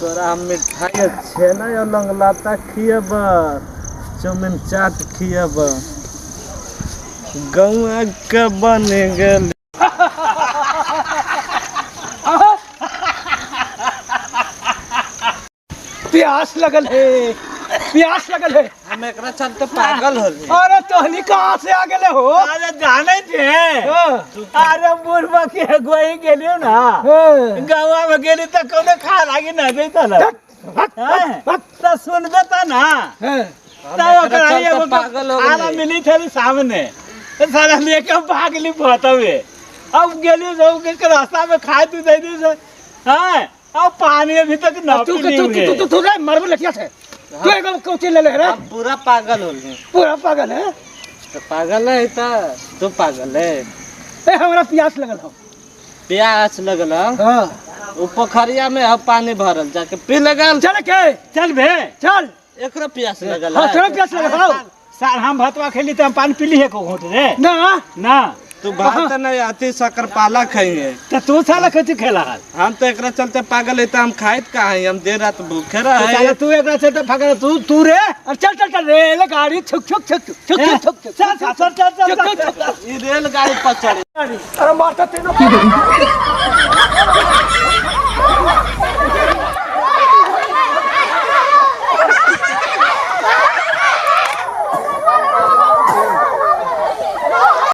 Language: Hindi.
तोरा मिठाई छेना या लंगलाता खियब चौमिन चाट खियब गौआ के बन गेल प्यास लगल है, प्यास लगल है। हम एकरा चलते पागल होली। अरे तोहनी कहाँ से आ गेले हो? अरे जाने थे अरे बुढ़वा के गोई गेलियो ना गाँव में गेली तो कौन खा लागी ना दे तो सुनबे तो ना पागल हो गई मिली थे सामने सारा लेके भागली भतवे अब गेली जो रास्ता में खाए तू दे दी हाँ अब पानी अभी तक ना तू रे मरबे लठिया से तू एकदम कोची ले ले रे। पूरा पागल हो गए। पूरा पागल है तो पागल है तू पागल है। ए हमरा प्यास लगल हो। प्यास लगल हां वो पोखरिया में अब पानी भरल जाके पी लगल। चल के चल बे चल एकरो प्यास लगल। हां तोरा प्यास लगल हो। साल हम भतवा खेली तो हम पानी पीली है को घोट रे ना ना तू भात नहीं आती शक्कर पाला खाइए तो तू साला कथी खेला है हम तो एकरा चलते पागल है तो हम खाइत का है हम देर रात भूखे रहे साला तू एकरा से तो फकर तू रे अरे चल चल चल रेल गाड़ी छुक छुक छुक छुक छुक छुक चल ये रेलगाड़ी पर चढ़े अरे मारता तेनो